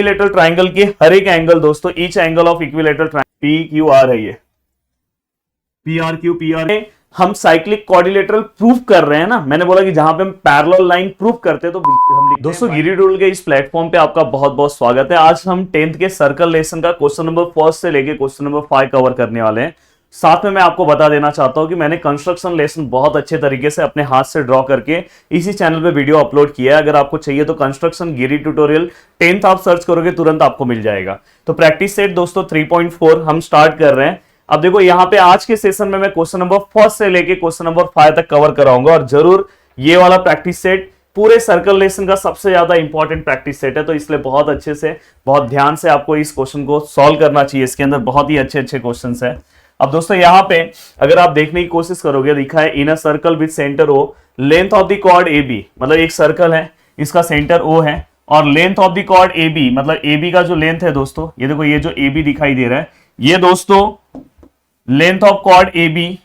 Equilateral triangle के हर एक angle दोस्तों, each angle of equilateral triangle P Q are है, ये P R Q P R. हम साइक्लिक क्वाड्रिलेटरल प्रूफ कर रहे हैं ना, मैंने बोला कि जहां पे हम पैरेलल लाइन प्रूफ करते हैं तो हम लिखते हैं। दोस्तों गिरी टूल के इस प्लेटफॉर्म पे आपका बहुत बहुत स्वागत है। आज हम 10th के सर्कल लेसन का क्वेश्चन नंबर 1 से लेके क्वेश्चन नंबर 5 कवर करने वाले हैं। साथ में मैं आपको बता देना चाहता हूं कि मैंने कंस्ट्रक्शन लेसन बहुत अच्छे तरीके से अपने हाथ से ड्रॉ करके इसी चैनल पे वीडियो अपलोड किया है। अगर आपको चाहिए तो कंस्ट्रक्शन गिरी ट्यूटोरियल 10th आप सर्च करोगे तुरंत आपको मिल जाएगा। तो प्रैक्टिस सेट दोस्तों 3.4 हम स्टार्ट कर रहे हैं। अब देखो यहाँ पे आज के सेशन में मैं क्वेश्चन नंबर 1 से लेके क्वेश्चन नंबर 5 तक कवर कराऊंगा और जरूर ये वाला प्रैक्टिस सेट पूरे सर्कल लेसन का सबसे ज्यादा इंपॉर्टेंट प्रैक्टिस सेट है, तो इसलिए बहुत अच्छे से बहुत ध्यान से आपको इस क्वेश्चन को सॉल्व करना चाहिए। इसके अंदर बहुत ही अच्छे अच्छे क्वेश्चन है। अब दोस्तों यहाँ पे अगर आप देखने की कोशिश करोगे, लिखा है in a circle with centre O length of the chord A B, मतलब एक सर्कल है इसका सेंटर ओ है और length of the chord A B, मतलब ए बी का जो लेंथ है दोस्तों, ये देखो ये जो ए बी दिखाई दे रहा है, ये दोस्तों length of chord A B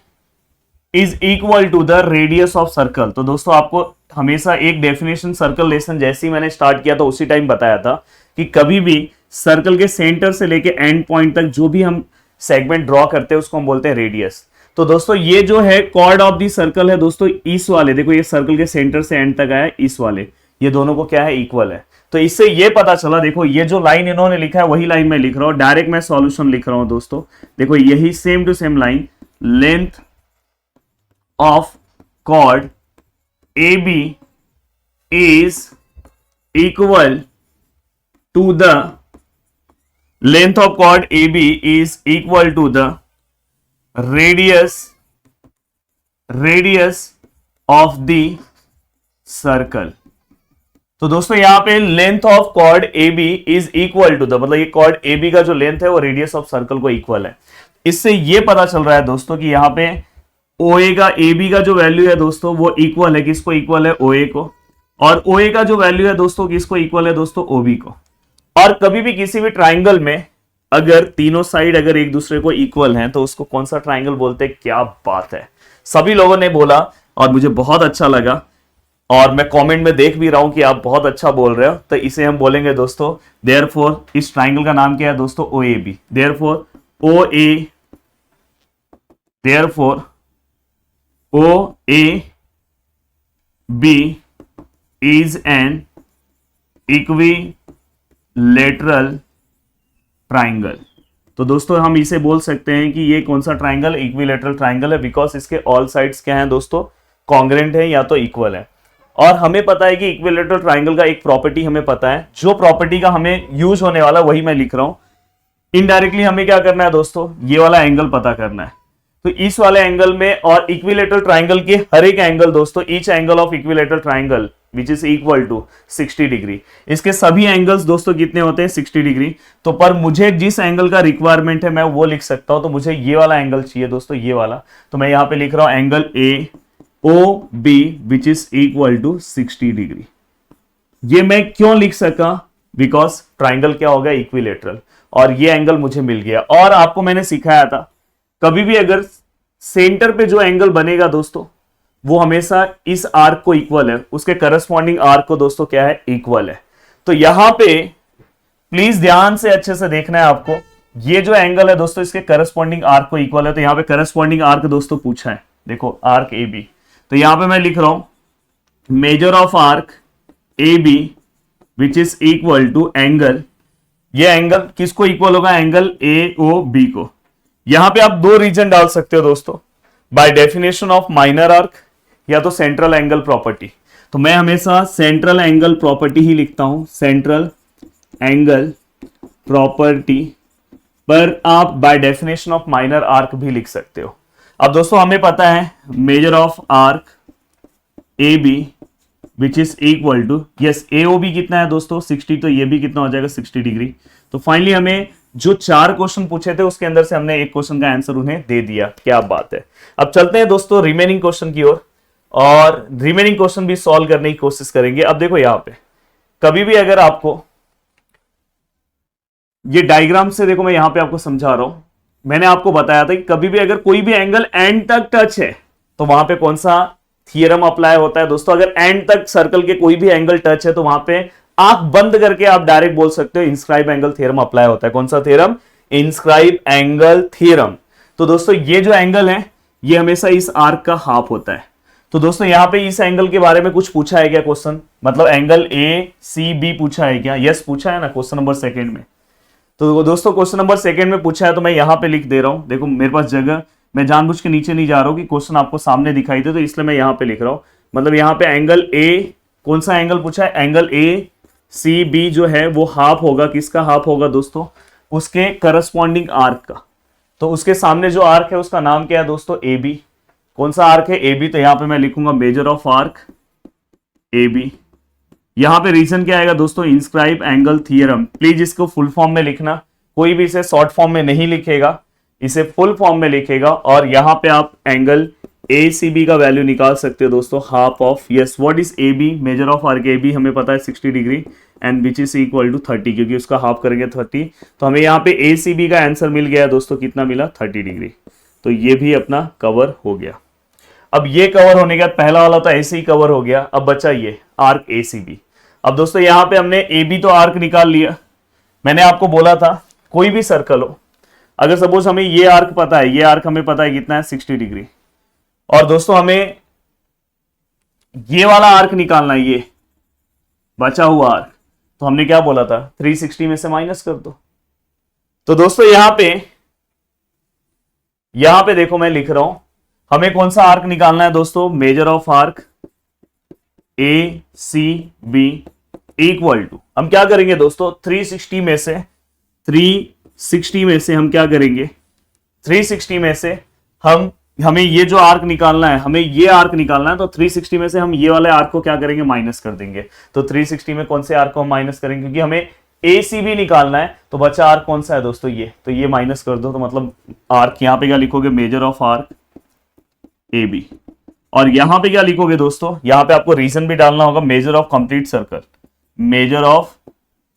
is equal to the radius of circle. तो दोस्तों आपको हमेशा एक डेफिनेशन सर्कल लेसन जैसे ही मैंने स्टार्ट किया था उसी टाइम बताया था कि कभी भी सर्कल के सेंटर से लेके एंड पॉइंट तक जो भी हम सेगमेंट ड्रॉ करते हैं उसको हम बोलते हैं रेडियस। तो दोस्तों ये जो है कॉर्ड ऑफ दी सर्कल है दोस्तों, इस वाले देखो ये सर्कल के सेंटर से एंड तक आया, इस वाले ये दोनों को क्या है इक्वल है। तो इससे ये पता चला, देखो ये जो लाइन इन्होंने लिखा है वही लाइन मैं लिख रहा हूं, डायरेक्ट मैं सॉल्यूशन लिख रहा हूं दोस्तों। देखो यही same to same line, length of chord A B is equal to the length of chord AB is equal to the radius of the circle। तो दोस्तों यहां पे length of chord AB is equal to the, मतलब ये cord AB का जो length है वो रेडियस ऑफ सर्कल को इक्वल है। इससे ये पता चल रहा है दोस्तों कि यहां पे OA का AB का जो वैल्यू है दोस्तों वो इक्वल है, किसको इक्वल है OA को, और OA का जो वैल्यू है दोस्तों किसको इक्वल है दोस्तों OB को। और कभी भी किसी भी ट्राइंगल में अगर तीनों साइड अगर एक दूसरे को इक्वल हैं तो उसको कौन सा ट्राइंगल बोलते हैं। क्या बात है, सभी लोगों ने बोला और मुझे बहुत अच्छा लगा और मैं कमेंट में देख भी रहा हूं कि आप बहुत अच्छा बोल रहे हो। तो इसे हम बोलेंगे दोस्तों देयरफॉर, इस ट्राइंगल का नाम क्या है दोस्तों OAB। Therefore OAB is an equilateral triangle. तो दोस्तों हम इसे बोल सकते हैं कि ये कौन सा ट्राइंगल, इक्विलेटरल ट्राइंगल है, बिकॉज इसके ऑल साइड्स क्या हैं दोस्तों कॉन्ग्रेंट है या तो इक्वल है। और हमें पता है कि इक्विलेटरल ट्राइंगल का एक प्रॉपर्टी हमें पता है, जो प्रॉपर्टी का हमें यूज होने वाला वही मैं लिख रहा हूं। इनडायरेक्टली हमें क्या करना है दोस्तों, ये वाला एंगल पता करना है। तो इस वाले एंगल में और इक्विलेटरल ट्राइंगल के हर एक एंगल दोस्तों, each angle of equilateral triangle which is equal to 60 degree, इसके सभी एंगल्स दोस्तों कितने होते हैं 60 डिग्री। तो पर मुझे जिस एंगल का रिक्वायरमेंट है मैं वो लिख सकता हूं, तो मुझे ये वाला एंगल चाहिए दोस्तों, ये वाला। तो मैं यहां पे लिख रहा हूं angle AOB which is equal to 60 degree. ये मैं क्यों लिख सका, बिकॉज ट्राइंगल क्या होगा इक्विलेटरल और ये एंगल मुझे मिल गया। और आपको मैंने सिखाया था कभी भी अगर सेंटर पे जो एंगल बनेगा दोस्तों वो हमेशा इस आर्क को इक्वल है, उसके करस्पॉन्डिंग आर्क को दोस्तों क्या है इक्वल है। तो यहां पे प्लीज ध्यान से अच्छे से देखना है आपको, ये जो एंगल है दोस्तों इसके करस्पॉन्डिंग आर्क को इक्वल है। तो यहां पे करस्पॉन्डिंग आर्क दोस्तों पूछा है, देखो आर्क AB। तो यहां पे मैं लिख रहा हूं major of arc AB which is equal to angle, ये एंगल किसको इक्वल होगा, एंगल AOB को। यहां पे आप दो रीजन डाल सकते हो दोस्तों, bye definition of minor arc या तो सेंट्रल एंगल प्रॉपर्टी। तो मैं हमेशा सेंट्रल एंगल प्रॉपर्टी ही लिखता हूं, सेंट्रल एंगल प्रॉपर्टी, पर आप by definition of minor arc भी लिख सकते हो। अब दोस्तों हमें पता है major of arc AB which is equal to, yes AOB कितना है दोस्तों 60, तो ये भी कितना हो जाएगा 60 डिग्री। तो फाइनली हमें जो 4 क्वेश्चन पूछे थे उसके अंदर से हमने एक क्वेश्चन का आंसर उन्हें दे दिया। क्या बात है। अब चलते हैं दोस्तों रिमेनिंग क्वेश्चन की ओर और रिमेनिंग क्वेश्चन भी सॉल्व करने की कोशिश करेंगे। अब देखो यहां पे कभी भी अगर आपको ये डायग्राम से देखो, मैं यहां पे आपको समझा रहा हूं, मैंने आपको बताया था कि कभी भी अगर कोई भी एंगल एंड तक टच है तो वहां पे कौन सा थियरम अप्लाई होता है दोस्तों। अगर एंड तक सर्कल के कोई भी एंगल टच है तो वहां पे आंख बंद करके आप डायरेक्ट बोल सकते हो इंस्क्राइब एंगल थ्योरम अप्लाई होता है। कौन सा थ्योरम? Inscribe angle theorem. तो दोस्तों ये जो एंगल है ये हमेशा इस आर्क का हाफ होता है। तो दोस्तों यहां पे इस एंगल के बारे में कुछ पूछा है क्या क्वेश्चन? मतलब एंगल ए सी बी पूछा है क्या? यस पूछा है ना क्वेश्चन नंबर सेकंड में। तो दोस्तों क्वेश्चन नंबर सेकंड में पूछा है तो मैं यहां पे लिख दे रहा हूं। देखो मेरे पास जगह, मैं जानबूझ के नीचे नहीं जा रहा हूं कि क्वेश्चन आपको सामने दिखाई दे, तो इसलिए मैं यहां पे लिख रहा हूं। मतलब यहां पे एंगल ए, कौन सा एंगल पूछा है? एंगल ए सी बी जो है वो हाफ होगा। किसका हाफ होगा दोस्तों? उसके करस्पॉन्डिंग आर्क का। तो उसके सामने जो आर्क है उसका नाम क्या है दोस्तों? A B. कौन सा आर्क है? A B. तो यहां पे मैं लिखूंगा major of arc A B. यहां पे रीजन क्या आएगा दोस्तों? Inscribe angle theorem. प्लीज इसको फुल फॉर्म में लिखना, कोई भी इसे शॉर्ट फॉर्म में नहीं लिखेगा, इसे फुल फॉर्म में लिखेगा। और यहां पे आप एंगल ए सी बी का वैल्यू निकाल सकते हो दोस्तों, half of, yes what is A B? Major of arc A B हमें पता है 60 degree and which is equal to 30, क्योंकि उसका हाफ करेंगे 30। तो हमें यहाँ पे ए सी बी का आंसर मिल गया दोस्तों, कितना मिला? 30 डिग्री। तो ये भी अपना कवर हो गया। अब ये कवर होने के बाद पहला वाला तो ऐसे ही कवर हो गया। अब बचा ये आर्क ए सी बी। अब दोस्तों यहां पे हमने ए बी तो आर्क निकाल लिया। मैंने आपको बोला था कोई भी सर्कल हो, अगर सपोज हमें ये आर्क पता है, ये आर्क हमें पता है कितना है? 60 डिग्री। और दोस्तों हमें ये वाला आर्क निकालना है, ये बचा हुआ आर्क। तो हमने क्या बोला था? 360 में से माइनस कर दो। तो दोस्तों यहां पे देखो मैं लिख रहा हूं, हमें कौन सा आर्क निकालना है दोस्तों? Major of arc A C B equal to, हम क्या करेंगे दोस्तों? 360 में से हम क्या करेंगे? 360 में से हमें ये जो आर्क निकालना है, हमें ये आर्क निकालना है। तो 360 में से हम ये वाले आर्क को क्या करेंगे? माइनस कर देंगे। तो 360 में कौन से आर्क को हम माइनस करेंगे? क्योंकि हमें ए सी बी निकालना है। तो बचा आर्क कौन सा है दोस्तों? ये। तो ये माइनस कर दो। तो मतलब आर्क यहां पे क्या लिखोगे? Major of arc A B. और यहां पे क्या लिखोगे दोस्तों? यहां पे आपको रीजन भी डालना होगा, measure of complete circle. Measure of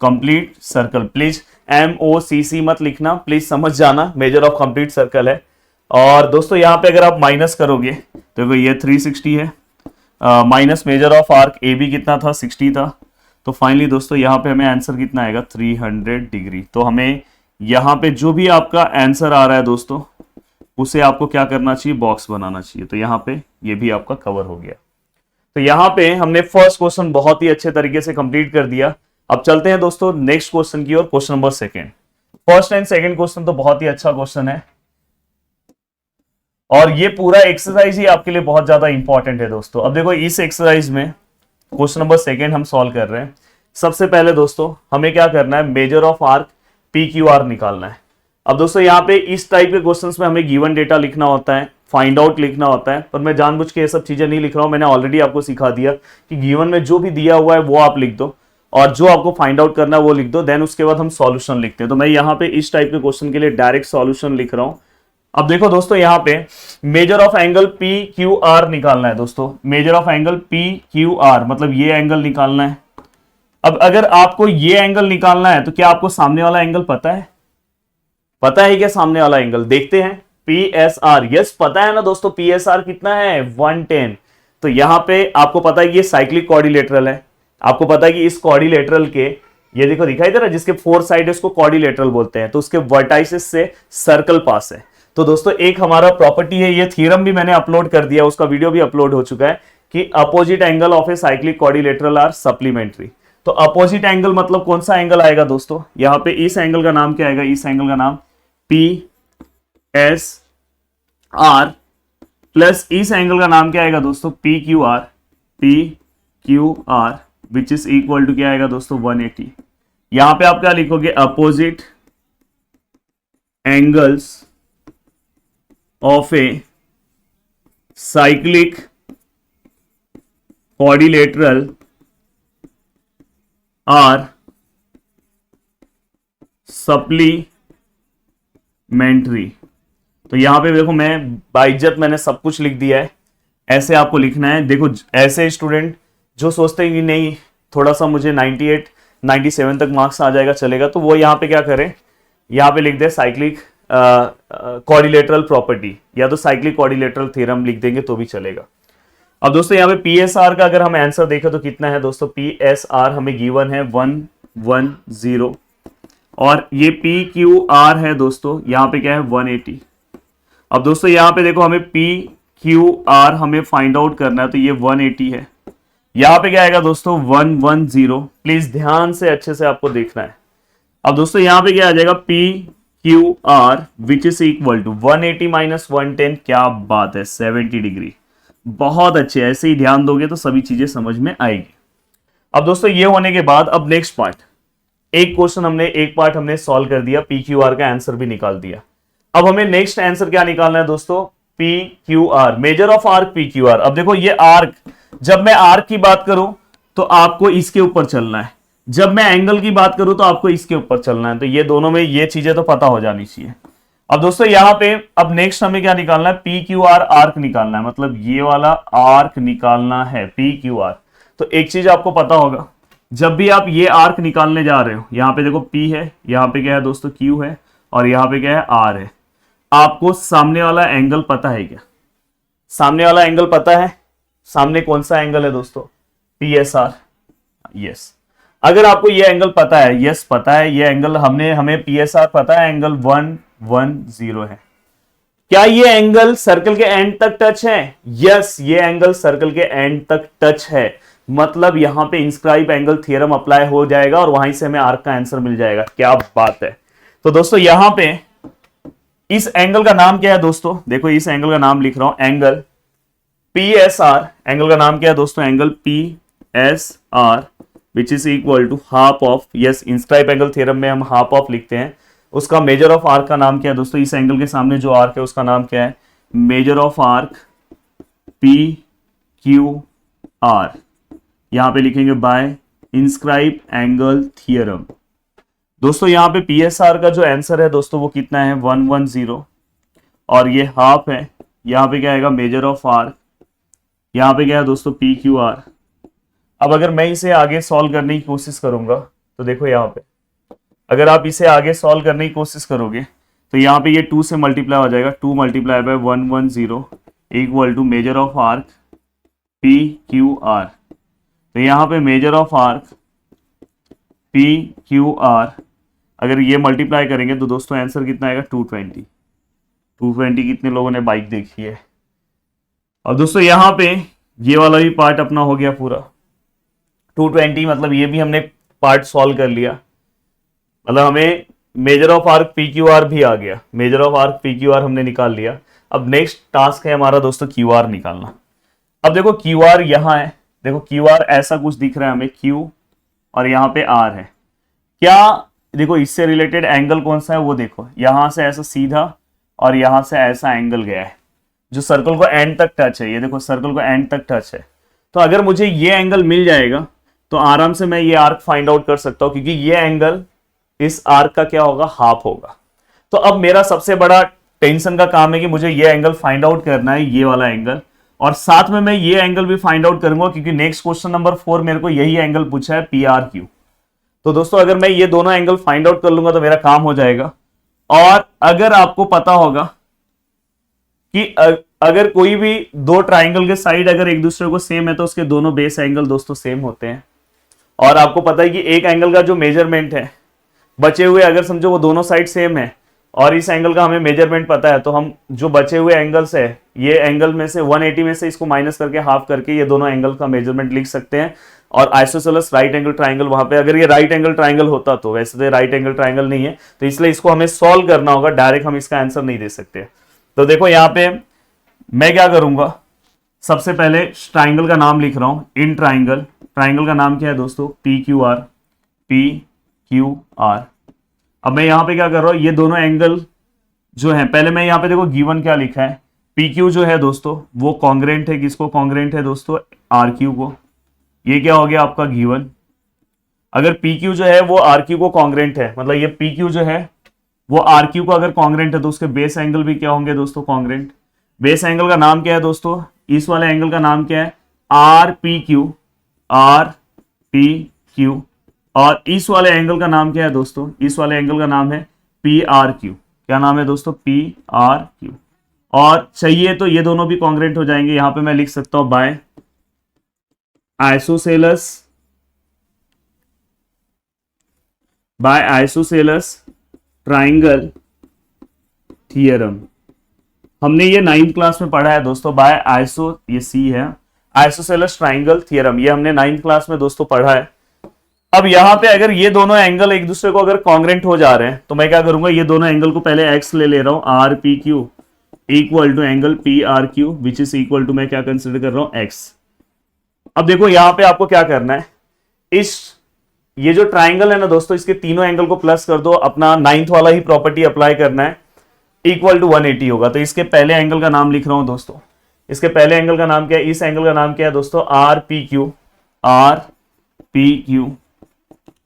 complete circle, please MOCC मत लिखना, प्लीज समझ जाना, मेजर ऑफ कंप्लीट सर्कल है। और दोस्तों यहां पे अगर आप माइनस करोगे तो देखो ये 360 है, minus major of arc A B कितना था? 60 था। तो फाइनली दोस्तों यहां पे हमें आंसर कितना आएगा? 300 डिग्री। तो हमें यहां पे जो भी आपका आंसर आ रहा है दोस्तों, उसे आपको क्या करना चाहिए? बॉक्स बनाना चाहिए। तो यहां पे ये भी आपका कवर हो गया। तो यहां पे हमने फर्स्ट क्वेश्चन बहुत ही अच्छे तरीके से कंप्लीट कर दिया। अब चलते हैं दोस्तों नेक्स्ट क्वेश्चन की ओर, question number second. First and second question तो बहुत ही अच्छा क्वेश्चन है, और ये पूरा एक्सरसाइज ही आपके लिए बहुत ज्यादा इंपॉर्टेंट है दोस्तों। अब देखो इस एक्सरसाइज में क्वेश्चन नंबर सेकंड हम सॉल्व कर रहे हैं। सबसे पहले दोस्तों हमें क्या करना है? Major of arc P Q R निकालना है। अब दोस्तों यहाँ पे इस टाइप के क्वेश्चंस में हमें गिवन डेटा लिखना होता है, फाइंड आउट लिखना होता है, पर मैं जानबूझ के ये सब चीजें नहीं लिख रहा हूं। मैंने ऑलरेडी आपको सिखा दिया कि गिवन में जो भी दिया हुआ है वो आप लिख दो, और जो आपको फाइंड आउट करना है वो लिख दो, देन उसके बाद हम सॉल्यूशन लिखते हैं। तो मैं यहाँ पे इस टाइप के क्वेश्चन के लिए डायरेक्ट सॉल्यूशन लिख रहा हूं। अब देखो दोस्तों यहाँ पे major of angle P Q R निकालना है दोस्तों। Major of angle P Q are मतलब ये एंगल निकालना है। अब अगर आपको ये एंगल निकालना है तो क्या आपको सामने वाला एंगल पता है? पता है क्या सामने वाला एंगल? देखते हैं। PSR, यस पता है ना दोस्तों, PSR कितना है? 110। तो यहां पे आपको पता है कि ये साइक्लिक क्वाड्रिलेटरल है। आपको पता है कि इस क्वाड्रिलेटरल के, ये देखो दिखाई दे रहा है, जिसके 4 साइड है उसको क्वाड्रिलेटरल बोलते हैं। तो उसके वर्टाइसेस से सर्कल पास है। तो दोस्तों एक हमारा प्रॉपर्टी है, ये थ्योरम भी मैंने अपलोड कर दिया, उसका वीडियो भी अपलोड हो चुका है, कि opposite angle of a cyclic quadrilateral are supplementary. तो अपोजिट एंगल मतलब कौन सा एंगल आएगा दोस्तों? यहां पे इस एंगल का नाम क्या आएगा? इस एंगल का नाम PSR प्लस इस एंगल का नाम क्या आएगा दोस्तों? PQR which is equal to क्या आएगा दोस्तों? 180। यहां पे आप क्या लिखोगे? Opposite angles of a cyclic quadrilateral are supplementary. तो यहां पे देखो मैं बाइज्जत मैंने सब कुछ लिख दिया है, ऐसे आपको लिखना है। देखो ऐसे स्टूडेंट जो सोचते हैं कि नहीं थोड़ा सा मुझे 98 97 तक मार्क्स आ जाएगा चलेगा, तो वो यहाँ पे क्या करें? यहाँ पे लिख दे साइक्लिक क्वाड्रिलेटरल प्रॉपर्टी, या तो साइक्लिक क्वाड्रिलेटरल थ्योरम लिख देंगे तो भी चलेगा। अब दोस्तों यहाँ पे पी एस आर का अगर हम आंसर देखें तो कितना है दोस्तों, पी एस आर हमें गिवन है 110 और ये पी क्यू आर है दोस्तों यहाँ पे क्या है 180। अब दोस्तों यहाँ पे देखो हमें पी क्यू आर हमें फाइंड आउट करना है, तो ये 180 है। यहाँ पे क्या आएगा दोस्तों 110। प्लीज ध्यान से अच्छे से आपको देखना है। अब दोस्तों यहाँ पे क्या आ जाएगा P Q R which is equal to 180 minus 110। क्या बात है, 70 डिग्री। बहुत अच्छे, ऐसे ही ध्यान दोगे तो सभी चीजें समझ में आएगी। अब दोस्तों ये होने के बाद अब नेक्स्ट पार्ट, एक क्वेश्चन हमने एक पार्ट हमने सॉल्व कर दिया, पी क्यू आर का आंसर भी निकाल दिया। अब हमें नेक्स्ट आंसर क्या निकालना है दोस्तों, P Q are, measure of arc P Q are. अब देखो ये आर्क, जब मैं आर्क की बात करूं तो आपको इसके ऊपर चलना है, जब मैं एंगल की बात करूं तो आपको इसके ऊपर चलना है। तो ये दोनों में ये चीजें तो पता हो जानी चाहिए। अब दोस्तों यहां पे अब नेक्स्ट हमें क्या निकालना है, पी क्यू आर आर्क निकालना है, मतलब ये वाला आर्क निकालना है पी क्यू आर। तो एक चीज आपको पता होगा, जब भी आप ये आर्क निकालने जा रहे हो, यहां पे देखो P है, यहां पे क्या है दोस्तों Q है, और यहां पे क्या है R है। आपको सामने वाला एंगल पता है क्या, सामने वाला एंगल पता है, सामने कौन सा एंगल है दोस्तों, PSR। यस, अगर आपको ये एंगल पता है, यस पता है ये एंगल, हमें PSR पता है, एंगल 110 है। क्या ये एंगल सर्कल के एंड तक टच है, यस ये एंगल सर्कल के एंड तक टच है। मतलब यहां पे इंस्क्राइब एंगल थ्योरम अप्लाई हो जाएगा और वहीं से हमें आर्क का आंसर मिल जाएगा। क्या बात है। तो दोस्तों यहां पे इस एंगल का नाम क्या है दोस्तों, देखो इस एंगल का नाम लिख रहा हूं, एंगल PSR। एंगल का नाम क्या है दोस्तों, angle PSR which is equal to half of, yes inscribe angle theorem में हम हाफ ऑफ लिखते हैं। उसका मेजर ऑफ आर्क का नाम क्या है दोस्तों, इस एंगल के सामने जो आर्क है उसका नाम क्या है, मेजर ऑफ आर्क PQR। यहां पे लिखेंगे बाय इंस्क्राइब एंगल थियरम। दोस्तों यहां पे PSR का जो आंसर है दोस्तों वो कितना है 110 और ये हाफ है। यहां पे क्या आएगा मेजर ऑफ आर्क, यहां पे क्या है दोस्तों PQR। अब अगर मैं इसे आगे सॉल्व करने की कोशिश करूंगा तो देखो यहां पे अगर आप इसे आगे सॉल्व करने की कोशिश करोगे तो यहाँ पे ये 2 से मल्टीप्लाई हो जाएगा, 2 multiply by 110 equal to major of arc PQR। तो यहाँ पे मेजर ऑफ आर्क PQR अगर ये मल्टीप्लाई करेंगे तो दोस्तों आंसर कितना आएगा 220। 220 कितने लोगों ने बाइक देखी है। और दोस्तों यहाँ पे ये वाला भी पार्ट अपना हो गया पूरा 220, मतलब ये भी हमने पार्ट सॉल्व कर लिया, मतलब हमें मेजर ऑफ आर्क PQR भी आ गया, मेजर ऑफ आर्क PQR हमने निकाल लिया। अब नेक्स्ट टास्क है हमारा दोस्तों QR निकालना। अब देखो QR यहां है, देखो QR ऐसा कुछ दिख रहा है हमें Q और यहाँ पे R है। क्या देखो इससे रिलेटेड एंगल कौन सा है वो देखो, यहां से ऐसा सीधा और यहां से ऐसा एंगल गया है जो सर्कल को एंड तक टच है। ये देखो सर्कल को एंड तक टच है। तो अगर मुझे ये एंगल मिल जाएगा तो आराम से मैं ये आर्क फाइंड आउट कर सकता हूं, क्योंकि ये एंगल इस आर्क का क्या होगा, हाफ होगा। तो अब मेरा सबसे बड़ा टेंशन का काम है कि मुझे ये एंगल फाइंड आउट करना है, ये वाला एंगल, और साथ में मैं ये एंगल भी फाइंड आउट करूंगा क्योंकि नेक्स्ट क्वेश्चन नंबर 4 मेरे को यही एंगल पूछा है PRQ। तो दोस्तों अगर मैं ये दोनों एंगल फाइंड आउट कर लूंगा तो मेरा काम हो जाएगा। और अगर आपको पता होगा कि अगर कोई भी दो ट्राइंगल के साइड अगर एक दूसरे को सेम है तो उसके दोनों बेस एंगल दोस्तों सेम होते हैं। और आपको पता है कि एक एंगल का जो मेजरमेंट है बचे हुए, अगर समझो वो दोनों साइड सेम है और इस एंगल का हमें मेजरमेंट पता है, तो हम जो बचे हुए एंगल्स है ये एंगल में से 180 में से इसको माइनस करके हाफ करके ये दोनों एंगल का मेजरमेंट लिख सकते हैं। और आइसोसेलेस राइट एंगल ट्राइंगल वहां पे, अगर ये राइट एंगल ट्राइंगल होता तो, वैसे तो राइट एंगल ट्राइंगल नहीं है तो इसलिए इसको हमें सॉल्व करना होगा, डायरेक्ट हम इसका आंसर नहीं दे सकते। तो देखो यहाँ पे मैं क्या करूंगा, सबसे पहले ट्राइंगल का नाम लिख रहा हूं, इन ट्राइंगल, ट्राइंगल का नाम क्या है दोस्तों PQR। अब मैं यहां पे क्या कर रहा हूं, ये दोनों एंगल जो है, पहले मैं यहां पे देखो गिवन क्या लिखा है, PQ जो है दोस्तों वो कॉन्ग्रेंट है, किसको कॉन्ग्रेंट है दोस्तों, RQ को। ये क्या हो गया आपका गिवन। अगर PQ जो है वो RQ को कॉन्ग्रेंट है, मतलब ये PQ जो है वो RQ को अगर कॉन्ग्रेंट है तो उसके बेस एंगल भी क्या होंगे दोस्तों, कॉन्ग्रेंट। बेस एंगल का नाम क्या है दोस्तों, इस वाले एंगल का नाम क्या है RPQ। और इस वाले एंगल का नाम क्या है दोस्तों, इस वाले एंगल का नाम है PRQ। क्या नाम है दोस्तों, PRQ। और चाहिए तो ये दोनों भी कॉन्ग्रेंट हो जाएंगे, यहां पे मैं लिख सकता हूं by isosceles by isosceles triangle theorem. हमने ये 9th क्लास में पढ़ा है दोस्तों, बाय आइसो, ये सी है, आइसोसेलस ट्राइंगल थियरम, ये हमने 9th क्लास में दोस्तों पढ़ा है। अब यहां पे अगर ये दोनों एंगल एक दूसरे को अगर कॉन्ग्रेंट हो जा रहे हैं तो मैं क्या करूंगा, ये दोनों एंगल को पहले एक्स ले रहा हूं, R P Q equal to angle P R Q which is equal to, मैं क्या कंसिडर कर रहा हूं, एक्स। अब देखो यहां पे आपको क्या करना है, इस ये जो ट्राइंगल है ना दोस्तों, इसके तीनों एंगल को प्लस कर दो, अपना 9th वाला ही प्रॉपर्टी अप्लाई करना है, इक्वल टू 180 होगा। तो इसके पहले एंगल का नाम लिख रहा हूं दोस्तों, इसके पहले एंगल का नाम क्या है, इस एंगल का नाम क्या है दोस्तों, are P Q, are P Q,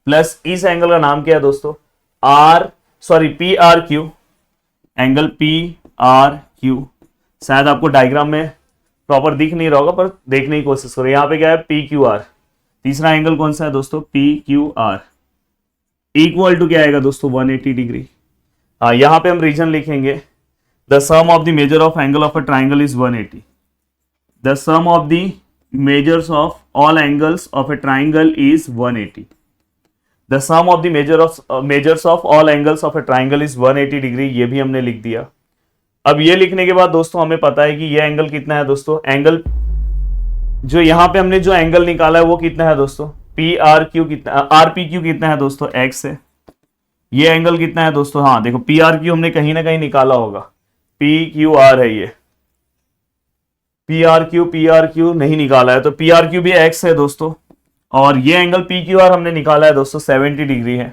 plus इस एंगल का नाम क्या है दोस्तों, P R Q, angle P R Q. शायद आपको डायग्राम में प्रॉपर दिख नहीं रहा होगा पर देखने की कोशिश करो, यहां पे क्या है, पी क्यू आर। तीसरा एंगल कौन सा है दोस्तों, P Q R, equal to क्या आएगा दोस्तों, 180 डिग्री। यहां पे हम रीजन लिखेंगे, the sum of the measure of angle of a triangle is 180। The sum of the measures of all angles of a triangle is 180। The sum of the measures of all angles of a triangle is 180 degree, ये भी हमने लिख दिया। अब ये लिखने के बाद दोस्तों हमें पता है कि ये एंगल कितना है दोस्तों, एंगल जो यहां पे हमने जो एंगल निकाला है वो कितना है दोस्तों, पी आर क्यू कितना, आर पी क्यू कितना है दोस्तों, एक्स है। ये एंगल कितना है दोस्तों, हाँ देखो पी आर क्यू हमने कहीं ना कहीं निकाला होगा, पी क्यू आर है, ये पी आर क्यू नहीं निकाला है, तो पी आर क्यू भी एक्स है दोस्तों, और ये एंगल पी क्यू आर हमने निकाला है दोस्तों 70 डिग्री है,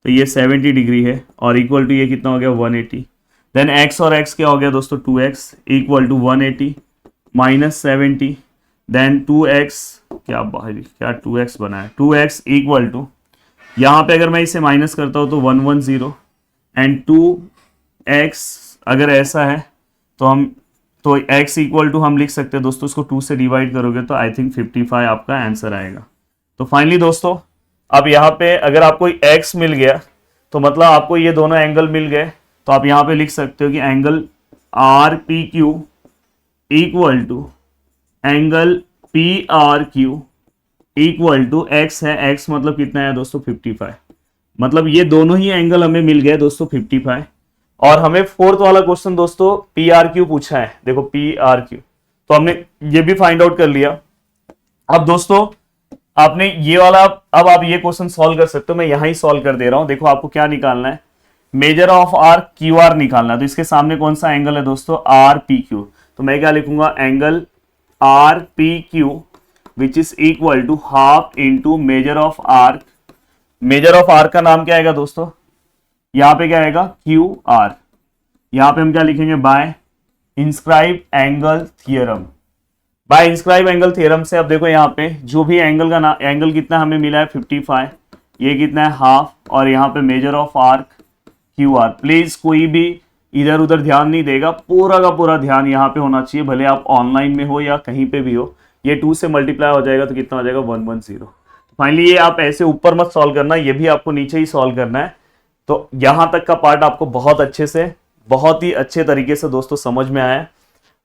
तो ये 70 डिग्री है, और इक्वल टू ये कितना हो गया, 180। देन एक्स और एक्स क्या हो गया दोस्तों, 2x equal to 180 minus 70, then 2x, क्या 2x बना है, 2x इक्वल टू, यहां पे अगर मैं इसे माइनस करता हूं तो 110, एंड 2x अगर ऐसा है तो x इक्वल टू हम लिख सकते हैं दोस्तों, इसको 2 से डिवाइड करोगे तो आई थिंक 55 आपका आंसर आएगा। तो फाइनली दोस्तों अब यहाँ पे अगर आपको x मिल गया तो मतलब आपको ये दोनों एंगल मिल गए, तो आप यहाँ पे लिख सकते हो कि angle R P Q equal to angle P R Q equal to X है, एक्स मतलब कितना है दोस्तों, 55। मतलब ये दोनों ही एंगल हमें मिल गए दोस्तों 55, और हमें 4th वाला क्वेश्चन दोस्तों पी आर क्यू पूछा है, देखो पी आर क्यू, तो हमने ये भी फाइंड आउट कर लिया। अब दोस्तों आपने ये वाला, अब आप ये क्वेश्चन सॉल्व कर सकते हो, मैं यहां ही सॉल्व कर दे रहा हूं। देखो आपको क्या निकालना है, major of R Q R निकालना है, तो इसके सामने कौन सा एंगल है दोस्तों, आर पी क्यू, तो मैं क्या लिखूंगा, angle R P Q which is equal to half into measure of R. Measure of R का नाम क्या आएगा दोस्तों, यहां पे क्या आएगा, क्यू आर। यहां पे हम क्या लिखेंगे, by inscribe angle theorem. By inscribe angle theorem से अब देखो यहाँ पे जो भी एंगल का एंगल कितना हमें मिला है 55, ये कितना है हाफ, और यहाँ पे major of arc Q R. Please कोई भी इधर उधर ध्यान नहीं देगा, पूरा का पूरा ध्यान यहाँ पे होना चाहिए, भले आप ऑनलाइन में हो या कहीं पे भी हो। ये 2 से मल्टीप्लाई हो जाएगा तो कितना हो जाएगा, 110। फाइनली ये आप ऐसे ऊपर मत सॉल्व करना, ये भी आपको नीचे ही सॉल्व करना है। तो यहां तक का पार्ट आपको बहुत अच्छे से, बहुत ही अच्छे तरीके से दोस्तों समझ में आया।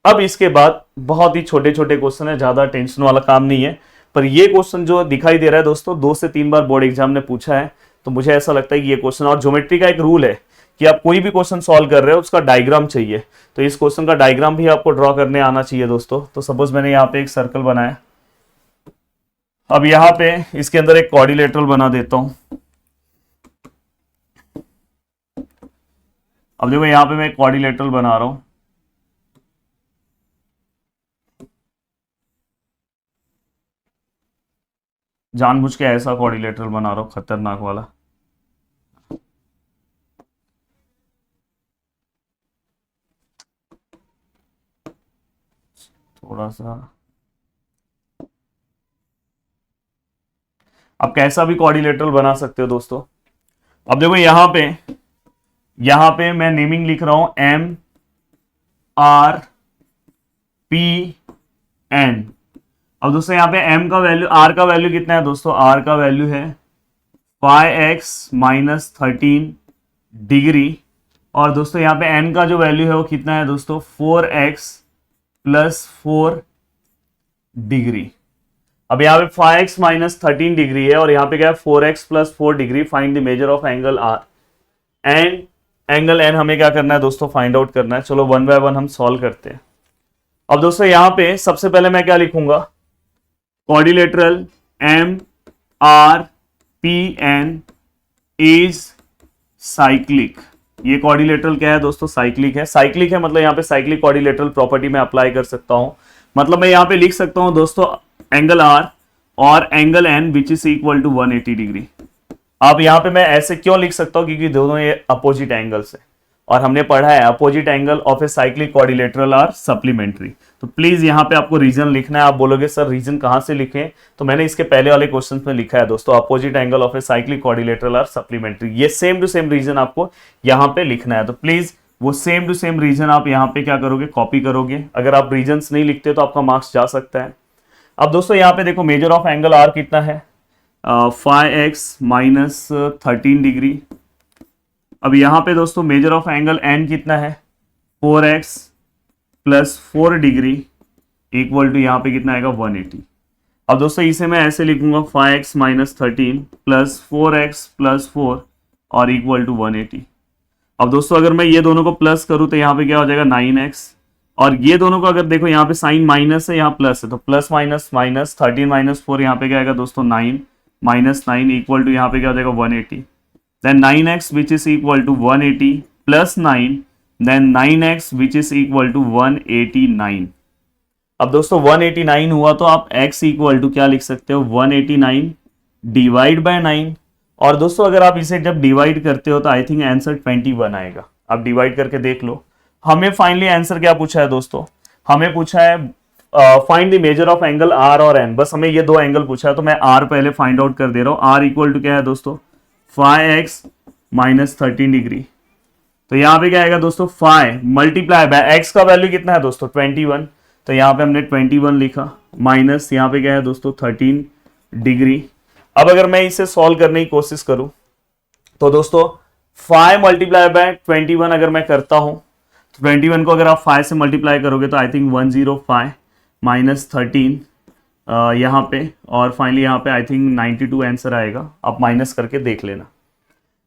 अब इसके बाद बहुत ही छोटे छोटे क्वेश्चन है, ज्यादा टेंशन वाला काम नहीं है, पर ये क्वेश्चन जो दिखाई दे रहा है दोस्तों 2 से 3 बार बोर्ड एग्जाम ने पूछा है, तो मुझे ऐसा लगता है कि ये क्वेश्चन, और ज्योमेट्री का एक रूल है कि आप कोई भी क्वेश्चन सॉल्व कर रहे हो उसका डायग्राम चाहिए, तो इस क्वेश्चन का डायग्राम भी आपको ड्रॉ करने आना चाहिए दोस्तों। तो सपोज मैंने यहाँ पे एक सर्कल बनाया, अब यहाँ पे इसके अंदर एक क्वाड्रिलेटरल बना देता हूं। अब देखो यहाँ पे मैं एक क्वाड्रिलेटरल बना रहा हूं, जानबूझ के ऐसा क्वाड्रिलेटरल बना रहा हूं खतरनाक वाला। थोड़ा सा आप कैसा भी क्वाड्रिलेटरल बना सकते हो दोस्तों। अब देखो यहां पे मैं नेमिंग लिख रहा हूं एम आर पी एन। अब दोस्तों यहाँ पे m का वैल्यू, r का वैल्यू कितना है दोस्तों, r का वैल्यू है 5x माइनस 13 डिग्री, और दोस्तों यहाँ पे n का जो वैल्यू है वो कितना है दोस्तों, 4x प्लस 4 डिग्री। अब यहाँ पे 5x माइनस 13 डिग्री है और यहाँ पे क्या है 4x plus 4 degree, find the measure of angle R and angle N हमें क्या करना है दोस्तों, फाइंड आउट करना है। चलो वन बाय वन हम सॉल्व करते हैं। अब दोस्तों यहाँ पे सबसे पहले मैं क्या लिखूंगा, quadrilateral M R P N is cyclic. ये क्वाड्रिलेटरल क्या है दोस्तों, साइक्लिक है। साइक्लिक है मतलब यहाँ पे साइक्लिक क्वाड्रिलेटरल प्रॉपर्टी में अप्लाई कर सकता हूं। मतलब मैं यहाँ पे लिख सकता हूं दोस्तों एंगल आर और angle N which is equal to 180 degree. अब यहाँ पे मैं ऐसे क्यों लिख सकता हूं, क्योंकि दोनों ये अपोजिट एंगल्स है और हमने पढ़ा है opposite angle of a cyclic quadrilateral are supplementary. तो प्लीज यहाँ पे आपको रीजन लिखना है। आप बोलोगे सर रीजन कहां से लिखें, तो मैंने इसके पहले वाले क्वेश्चन में लिखा है दोस्तों, opposite angle of a cyclic quadrilateral are supplementary. ये सेम टू सेम रीजन आपको यहाँ पे लिखना है। तो प्लीज वो सेम टू सेम रीजन आप यहाँ पे क्या करोगे, कॉपी करोगे। अगर आप रीजन नहीं लिखते तो आपका मार्क्स जा सकता है। अब दोस्तों यहाँ पे देखो मेजर ऑफ एंगल आर कितना है, 5x माइनस 13 डिग्री। अब यहाँ पे दोस्तों मेजर ऑफ एंगल एन कितना है, 4x plus 4 degree equal to यहाँ पे कितना आएगा 180। अब दोस्तों इसे मैं ऐसे लिखूंगा 5x minus 13 plus 4x plus 4 और इक्वल टू 180। अब दोस्तों अगर मैं ये दोनों को प्लस करूँ तो यहाँ पे क्या हो जाएगा 9x, और ये दोनों को अगर देखो यहाँ पे साइन माइनस है यहाँ प्लस है, तो प्लस माइनस माइनस 13 माइनस 4 यहाँ पे क्या आएगा दोस्तों 9 माइनस 9 इक्वल टू यहाँ पे क्या हो जाएगा 180। then 9x which is equal to 180 plus 9 then 9x which is equal to 189। अब दोस्तों 189 हुआ तो आप x इक्वल टू क्या लिख सकते हो, 189 डिवाइड बाय 9। और दोस्तों अगर आप इसे जब डिवाइड करते हो तो आई थिंक आंसर 21 आएगा। आप डिवाइड करके देख लो। हमें फाइनली आंसर क्या पूछा है दोस्तों, हमें पूछा है find the measure of angle R और एन। बस हमें ये दो एंगल पूछा है तो मैं आर पहले फाइंड आउट कर दे रहा हूँ। आर इक्वल टू क्या है दोस्तों 5x माइनस 13 डिग्री। तो यहाँ पे क्या आएगा दोस्तों 5 मल्टीप्लाई बाय x का वैल्यू कितना है दोस्तों 21, तो यहाँ पे हमने 21 लिखा माइनस यहाँ पे क्या है दोस्तों 13 डिग्री। अब अगर मैं इसे सॉल्व करने की कोशिश करूं तो दोस्तों 5 मल्टीप्लाई बाय 21 अगर मैं करता हूं तो 21 को अगर आप 5 से मल्टीप्लाई करोगे तो आई थिंक 105 माइनस 13 यहाँ पे, और फाइनली यहाँ पे आई थिंक 92 आंसर आएगा। आप माइनस करके देख लेना।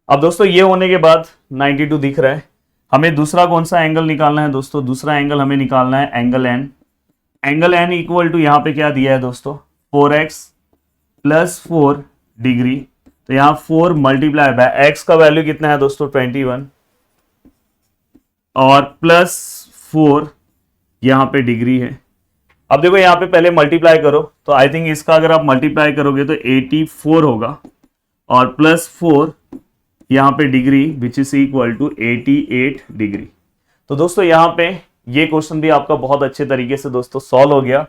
अब दोस्तों ये होने के बाद 92 दिख रहा है। हमें दूसरा कौन सा एंगल निकालना है दोस्तों, दूसरा एंगल हमें निकालना है angle N. Angle N equal to यहाँ पे क्या दिया है दोस्तों 4x प्लस 4 डिग्री। तो यहाँ 4 मल्टीप्लाई बाय x का वैल्यू कितना है दोस्तों 21 और प्लस 4 यहाँ पे डिग्री है। अब देखो यहाँ पे पहले मल्टीप्लाई करो तो आई थिंक इसका अगर आप मल्टीप्लाई करोगे तो 84 होगा और प्लस 4 यहाँ पे degree which is equal to 88 degree. तो दोस्तों यहाँ पे ये क्वेश्चन भी आपका बहुत अच्छे तरीके से दोस्तों सॉल्व हो गया।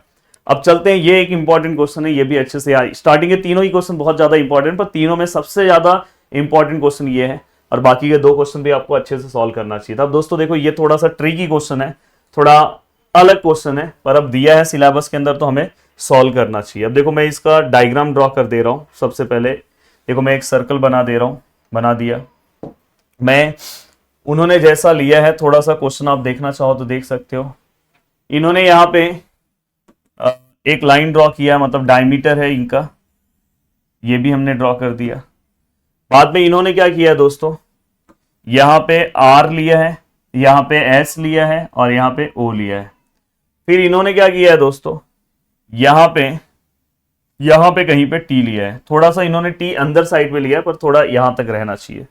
अब चलते हैं, ये एक इंपॉर्टेंट क्वेश्चन है, ये भी अच्छे से यार स्टार्टिंग के तीनों ही क्वेश्चन बहुत ज्यादा इंपॉर्टेंट, पर तीनों में सबसे ज्यादा इंपॉर्टेंट क्वेश्चन ये है और बाकी के दो क्वेश्चन भी आपको अच्छे से सॉल्व करना चाहिए था। अब दोस्तों देखो ये थोड़ा सा ट्रिकी क्वेश्चन है, थोड़ा अलग क्वेश्चन है, पर अब दिया है सिलेबस के अंदर तो हमें सॉल्व करना चाहिए। अब देखो मैं इसका डायग्राम ड्रॉ कर दे रहा हूं। सबसे पहले देखो मैं एक सर्कल बना दे रहा हूं, बना दिया मैं। उन्होंने जैसा लिया है, थोड़ा सा क्वेश्चन आप देखना चाहो तो देख सकते हो। इन्होंने यहाँ पे एक लाइन ड्रॉ किया, मतलब डायमीटर है इनका, ये भी हमने ड्रॉ कर दिया। बाद में इन्होंने क्या किया दोस्तों, यहाँ पे R लिया है, यहाँ पे S लिया है और यहाँ पे O लिया है। फिर इन्होंने क्या किया है दोस्तों, यहाँ पे कहीं पे T लिया है। थोड़ा सा इन्होंने T अंदर साइड पे लिया है, पर थोड़ा यहां तक रहना चाहिए।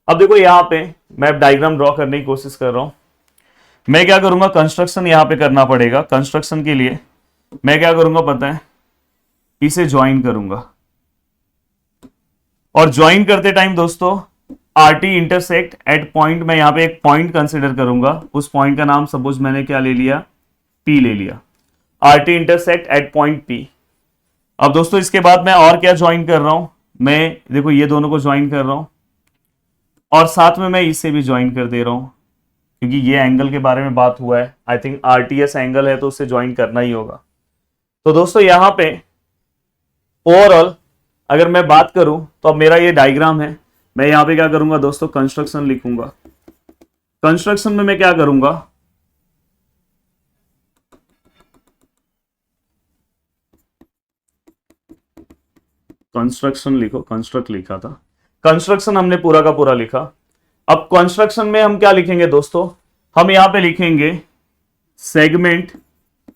अब देखो यहाँ पे मैं डायग्राम ड्रॉ करने की कोशिश कर रहा हूं। मैं क्या करूंगा, कंस्ट्रक्शन यहाँ पे करना पड़ेगा। कंस्ट्रक्शन के लिए मैं क्या करूंगा पता है, इसे ज्वाइन करूंगा और ज्वाइन करते टाइम दोस्तों RT इंटरसेक्ट एट पॉइंट, मैं यहाँ पे एक पॉइंट कंसिडर करूंगा। उस पॉइंट का नाम सपोज मैंने क्या ले लिया, P ले लिया। RT intersect at point P। अब दोस्तों इसके बाद मैं और क्या ज्वाइन कर रहा हूं, मैं देखो ये दोनों को ज्वाइन कर रहा हूं और साथ में मैं इसे भी ज्वाइन कर दे रहा हूं, क्योंकि ये एंगल के बारे में बात हुआ है। आई थिंक RTS एंगल है तो उसे ज्वाइन करना ही होगा। तो दोस्तों यहाँ पे ओवरऑल अगर मैं बात करूं तो अब मेरा ये डायग्राम है। मैं यहाँ पे क्या करूंगा दोस्तों, कंस्ट्रक्शन लिखूंगा। कंस्ट्रक्शन में मैं क्या करूंगा, कंस्ट्रक्शन लिखो, कंस्ट्रक्ट लिखा था, कंस्ट्रक्शन हमने पूरा का पूरा लिखा। अब कंस्ट्रक्शन में हम क्या लिखेंगे दोस्तों, हम यहां पे लिखेंगे segment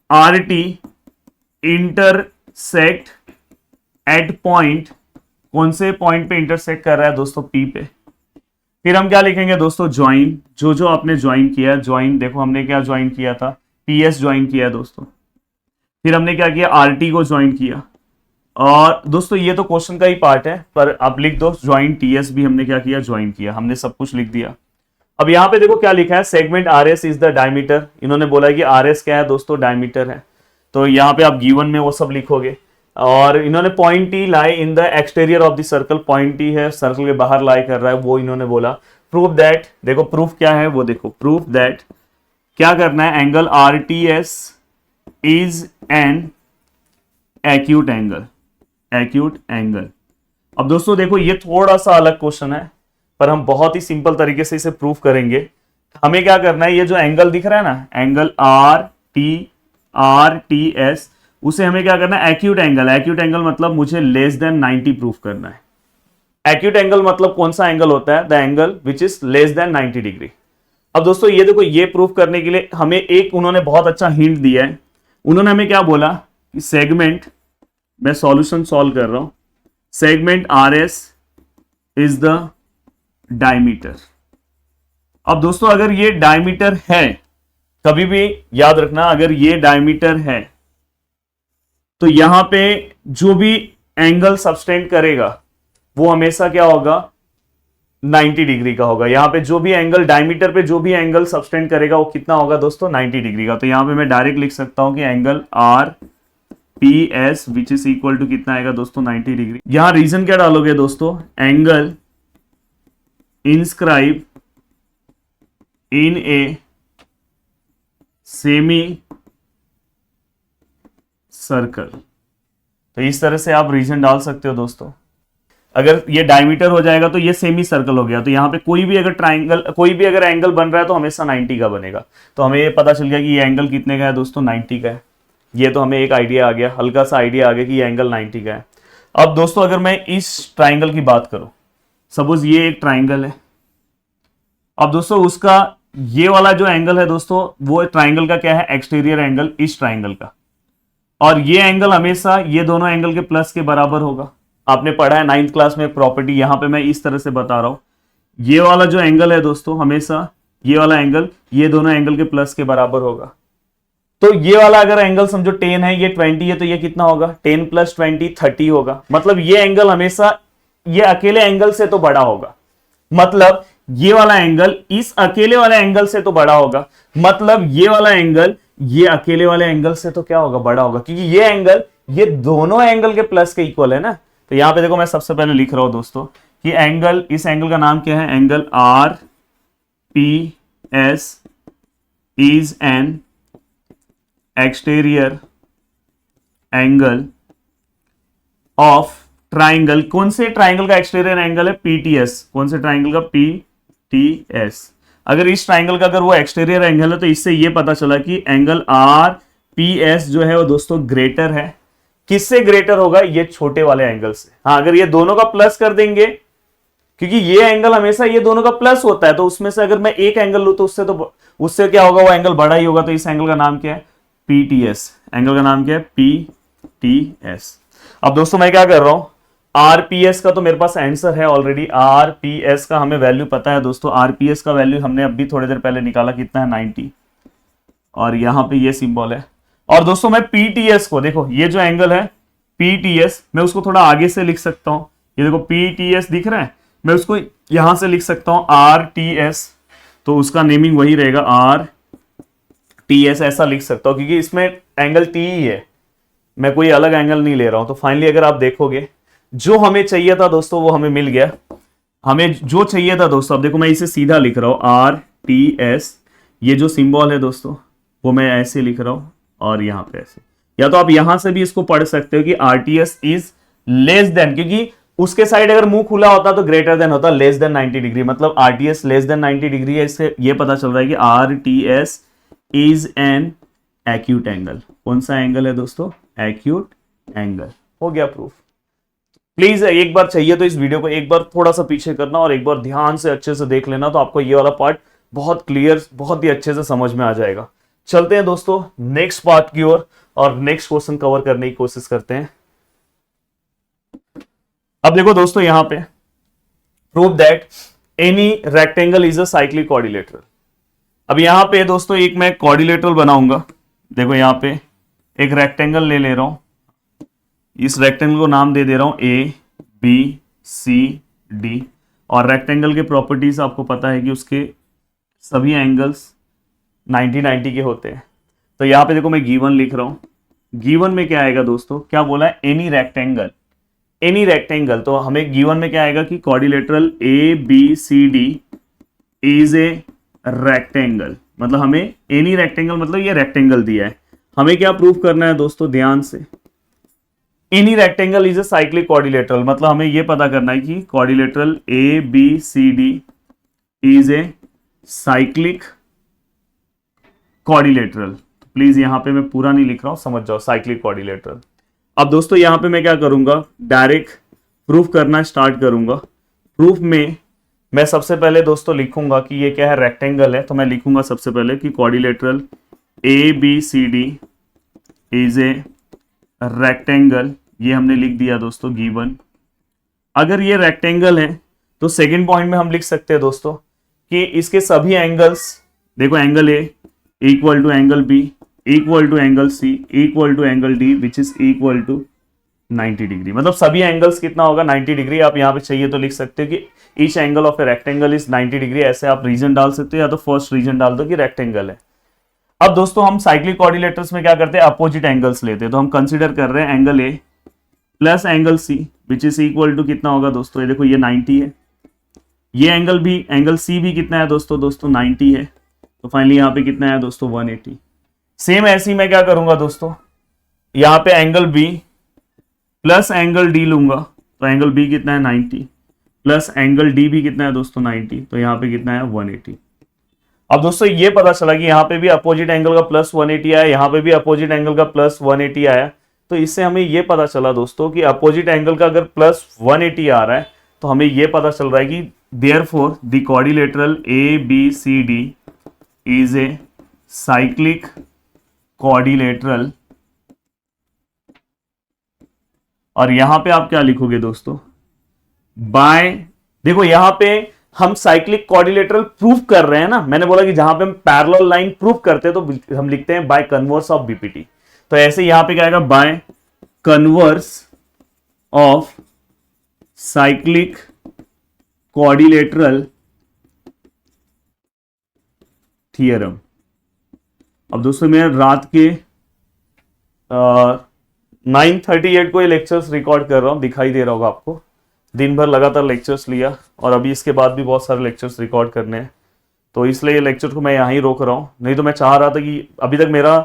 R T intersect at point, कौन से पॉइंट पे इंटरसेक्ट कर रहा है दोस्तों, पी पे। फिर हम क्या लिखेंगे दोस्तों, ज्वाइन, जो जो आपने ज्वाइन किया, ज्वाइन देखो हमने क्या ज्वाइन किया था, पीएस ज्वाइन किया है दोस्तों। फिर हमने क्या किया, आरटी को ज्वाइन किया। और दोस्तों ये तो क्वेश्चन का ही पार्ट है, पर आप लिख दो ज्वाइन टीएस भी हमने क्या किया, ज्वाइन किया, हमने सब कुछ लिख दिया। अब यहाँ पे देखो क्या लिखा है, segment R S is the diameter, इन्होंने बोला कि आर एस क्या है दोस्तों, डायमीटर है। तो यहाँ पे आप गिवन में वो सब लिखोगे। और इन्होंने point T lie in the exterior of the circle, point T है सर्कल के बाहर लाई कर रहा है, वो इन्होंने बोला। प्रूफ दैट, देखो प्रूफ क्या है वो देखो, प्रूफ दैट क्या करना है, angle R T S is an acute angle, acute angle. अब दोस्तों देखो ये थोड़ा सा अलग क्वेश्चन है, पर हम बहुत ही सिंपल तरीके से इसे प्रूफ करेंगे। हमें क्या करना है, ये जो एंगल दिख रहा है ना, एंगल आर टी एस, उसे हमें क्या करना है, एक्यूट एंगल, एक्यूट एंगल मतलब मुझे लेस देन 90 प्रूफ करना है। एक्यूट एंगल मतलब कौन सा एंगल होता है, the angle which is less than 90 degree. अब दोस्तों ये देखो, ये प्रूफ करने के लिए हमें एक उन्होंने बहुत अच्छा हिंट दिया है। उन्होंने हमें क्या बोला कि सेगमेंट, मैं सॉल्यूशन सॉल्व कर रहा हूं, segment R S is the diameter. अब दोस्तों अगर ये डायमीटर है, कभी भी याद रखना, अगर ये डायमीटर है तो यहां पे जो भी एंगल सबटेंड करेगा वो हमेशा क्या होगा, 90 डिग्री का होगा। यहां पे जो भी एंगल डायमीटर पे जो भी एंगल सबटेंड करेगा वो कितना होगा दोस्तों, 90 डिग्री का। तो यहां पे मैं डायरेक्ट लिख सकता हूं कि angle R P S which is equal to कितना आएगा दोस्तों, 90 डिग्री। यहां रीजन क्या डालोगे दोस्तों, angle inscribe in a semi circle. तो इस तरह से आप रीजन डाल सकते हो दोस्तों। अगर ये डायमीटर हो जाएगा तो ये सेमी सर्कल हो गया, तो यहां पे कोई भी अगर ट्राइंगल, कोई भी अगर एंगल बन रहा है तो हमेशा 90 का बनेगा। तो हमें ये पता चल गया कि ये एंगल कितने का है दोस्तों, 90 का है। ये तो हमें एक आइडिया आ गया, हल्का सा आइडिया आ गया कि ये एंगल 90 का है। अब दोस्तों अगर मैं इस ट्राइंगल की बात करूं, सपोज ये एक ट्राइंगल है। अब दोस्तों उसका ये वाला जो एंगल है दोस्तों, वो ट्राइंगल का क्या है, एक्सटीरियर एंगल इस ट्राइंगल का। और ये एंगल हमेशा ये दोनों एंगल के प्लस के बराबर होगा। आपने पढ़ा है 9th क्लास में प्रॉपर्टी, यहां पे मैं इस तरह से बता रहा हूं, ये वाला जो एंगल है दोस्तों, हमेशा ये वाला एंगल ये दोनों एंगल के प्लस के बराबर होगा। तो ये वाला अगर एंगल समझो 10 है, ये 20 है, तो ये कितना होगा, 10 + 20 30 होगा। मतलब ये एंगल हमेशा ये अकेले एंगल से तो बड़ा होगा, मतलब ये वाला एंगल इस अकेले वाले एंगल से तो बड़ा होगा, मतलब ये वाला एंगल ये अकेले वाले एंगल से तो क्या होगा, बड़ा होगा, क्योंकि ये एंगल ये दोनों एंगल के प्लस के इक्वल है ना। तो यहां पे देखो मैं सबसे पहले लिख रहा हूं दोस्तों कि एंगल, इस एंगल का नाम क्या है, angle R P S is an exterior angle of triangle. कौन से ट्राइंगल का एक्सटीरियर एंगल है, पीटीएस। कौन से ट्राइंगल का, पीटीएस। अगर इस ट्राइंगल का अगर वो एक्सटीरियर एंगल है तो इससे ये पता चला कि एंगल आर पी एस जो है वो दोस्तों ग्रेटर है। किससे ग्रेटर होगा, ये छोटे वाले एंगल से। हाँ अगर ये दोनों का प्लस कर देंगे, क्योंकि ये एंगल हमेशा ये दोनों का प्लस होता है, तो उसमें से अगर मैं एक एंगल लूं तो उससे क्या होगा, वो एंगल बड़ा ही होगा। तो इस एंगल का नाम क्या है, पीटीएस। एंगल का नाम क्या है, पीटीएस। अब दोस्तों मैं क्या कर रहा हूं, आरपीएस का तो मेरे पास आंसर है ऑलरेडी। आरपीएस का हमें वैल्यू पता है दोस्तों। आरपीएस का वैल्यू हमने अभी थोड़ी देर पहले निकाला, कितना है, 90। और यहां पे ये सिंबल है। और दोस्तों मैं पीटीएस को, देखो ये जो एंगल है पीटीएस, मैं उसको थोड़ा आगे से लिख सकता हूं। ये देखो पीटीएस दिख रहा है, मैं उसको यहां से लिख सकता हूं आरटीएस। तो उसका नेमिंग वही रहेगा, आरटीएस ऐसा लिख सकता हूं, क्योंकि इसमें एंगल टी ही है, मैं कोई अलग एंगल नहीं ले रहा हूं। तो फाइनली अगर आप देखोगे जो हमें चाहिए था दोस्तों वो हमें मिल गया। हमें जो चाहिए था दोस्तों, अब देखो मैं इसे सीधा लिख रहा हूं, आर टी एस। ये जो सिंबल है दोस्तों वो मैं ऐसे लिख रहा हूं और यहां पे ऐसे, या तो आप यहां से भी इसको पढ़ सकते हो कि आरटीएस इज लेस देन, क्योंकि उसके साइड अगर मुंह खुला होता तो ग्रेटर देन होता, लेस देन 90 डिग्री, मतलब आरटीएस लेस देन 90 डिग्री है। इससे ये पता चल रहा है कि RTS is an acute angle. कौन सा एंगल है दोस्तों, एक्यूट एंगल। हो गया प्रूफ। प्लीज एक बार चाहिए तो इस वीडियो को एक बार थोड़ा सा पीछे करना और एक बार ध्यान से अच्छे से देख लेना, तो आपको ये वाला पार्ट बहुत क्लियर, बहुत ही अच्छे से समझ में आ जाएगा। चलते हैं दोस्तों नेक्स्ट पार्ट की ओर और नेक्स्ट क्वेश्चन कवर करने की कोशिश करते हैं। अब देखो दोस्तों यहां पे prove that any rectangle is a cyclic quadrilateral. अब यहां पे दोस्तों एक मैं क्वाड्रिलेटरल बनाऊंगा। देखो यहां पे एक रेक्टेंगल ले रहा हूं, इस रेक्टेंगल को नाम दे रहा हूं ए बी सी डी, और रेक्टेंगल के प्रॉपर्टीज आपको पता है कि उसके सभी एंगल्स 90-90 के होते हैं। तो यहां पे देखो मैं गिवन लिख रहा हूं। गिवन में क्या आएगा दोस्तों, क्या बोला है, एनी रेक्टेंगल। एनी रेक्टेंगल, तो हमें गिवन में क्या आएगा कि quadrilateral A B C D is a rectangle, मतलब हमें एनी रेक्टेंगल मतलब ये रेक्टेंगल दिया है। हमें क्या प्रूव करना है दोस्तों, ध्यान से, any rectangle is a cyclic quadrilateral, मतलब हमें ये पता करना है कि quadrilateral A B C D is a cyclic quadrilateral. Please यहां पे मैं पूरा नहीं लिख रहा हूं, समझ जाओ, साइक्लिक क्वाड्रिलेटरल। अब दोस्तों यहां पे मैं क्या करूंगा, डायरेक्ट प्रूफ करना स्टार्ट करूंगा। प्रूफ में मैं सबसे पहले दोस्तों लिखूंगा कि ये क्या है, रेक्टेंगल है। तो मैं लिखूंगा सबसे पहले कि quadrilateral A B C D is a rectangle, ये हमने लिख दिया दोस्तों गिवन। अगर ये रेक्टेंगल है तो सेकंड पॉइंट में हम लिख सकते हैं दोस्तों कि इसके सभी एंगल्स, देखो angle A equal to angle B equal to angle C equal to angle D which is equal to 90 degree. मतलब सभी एंगल्स कितना होगा, 90 डिग्री। आप यहाँ पे चाहिए तो लिख सकते हो कि each angle of a rectangle is 90 degree. ऐसे आप रीजन डाल सकते हो या तो फर्स्ट रीजन डाल दो कि रेक्टेंगल है। अब दोस्तों हम साइक्लिक कोऑर्डिनेटर्स में क्या करते हैं, अपोजिट एंगल्स लेते हैं। तो हम कंसिडर कर रहे हैं angle A plus angle C which is equal to कितना होगा दोस्तों, ये देखो ये 90 है। ये एंगल भी, एंगल सी भी कितना है दोस्तों 90 है। तो फाइनली यहाँ पे कितना है दोस्तों 180। सेम ऐसे ही मैं क्या करूंगा दोस्तों, यहाँ पे angle B plus angle D लूंगा। तो एंगल बी कितना है 90 प्लस एंगल डी भी कितना है दोस्तों 90। तो यहाँ पे कितना है 180। अब दोस्तों ये पता चला कि यहाँ पे भी अपोजिट एंगल का प्लस 180 आया, यहाँ पे भी अपोजिट एंगल का प्लस 180 आया। तो इससे हमें ये पता चला दोस्तों कि अपोजिट एंगल का अगर प्लस 180 आ रहा है तो हमें ये पता चल रहा है कि therefore the quadrilateral A B C D is a cyclic quadrilateral. और यहां पे आप क्या लिखोगे दोस्तों, बाय, देखो यहां पे हम साइक्लिक क्वाड्रिलेटरल प्रूफ कर रहे हैं ना। मैंने बोला कि जहां पे हम पैरेलल लाइन प्रूफ करते हैं तो हम लिखते हैं बाय कन्वर्स ऑफ बीपीटी। तो ऐसे यहां पे क्या आएगा, by converse of cyclic quadrilateral theorem. अब दोस्तों मैं रात के 9:38 को ये लेक्चर्स रिकॉर्ड कर रहा हूं, दिखाई दे रहा होगा आपको। दिन भर लगातार लेक्चर्स लिया और अभी इसके बाद भी बहुत सारे लेक्चर्स रिकॉर्ड करने हैं, तो इसलिए ये लेक्चर को मैं यहाँ ही रोक रहा हूँ। नहीं तो मैं चाह रहा था कि अभी तक मेरा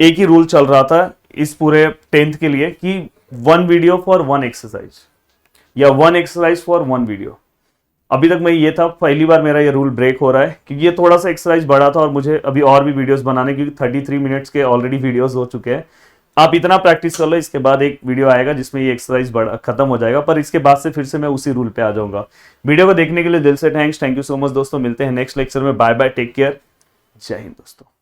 एक ही रूल चल रहा था इस पूरे 10th के लिए कि 1 वीडियो फॉर 1 एक्सरसाइज या 1 एक्सरसाइज फॉर 1 वीडियो। अभी तक मैं ये था, पहली बार मेरा ये रूल ब्रेक हो रहा है क्योंकि ये थोड़ा सा एक्सरसाइज बढ़ा था और मुझे अभी और भी वीडियोस बनाने, क्योंकि 33 मिनट्स के ऑलरेडी वीडियोस हो चुके हैं। आप इतना प्रैक्टिस कर लो, इसके बाद एक वीडियो आएगा जिसमें ये एक्सरसाइज खत्म हो जाएगा, पर इसके बाद से फिर से मैं उसी रूल पे आ जाऊंगा। वीडियो को देखने के लिए दिल से थैंक यू सो मच दोस्तों। मिलते हैं नेक्स्ट लेक्चर में। बाय बाय, टेक केयर, जय हिंद दोस्तों।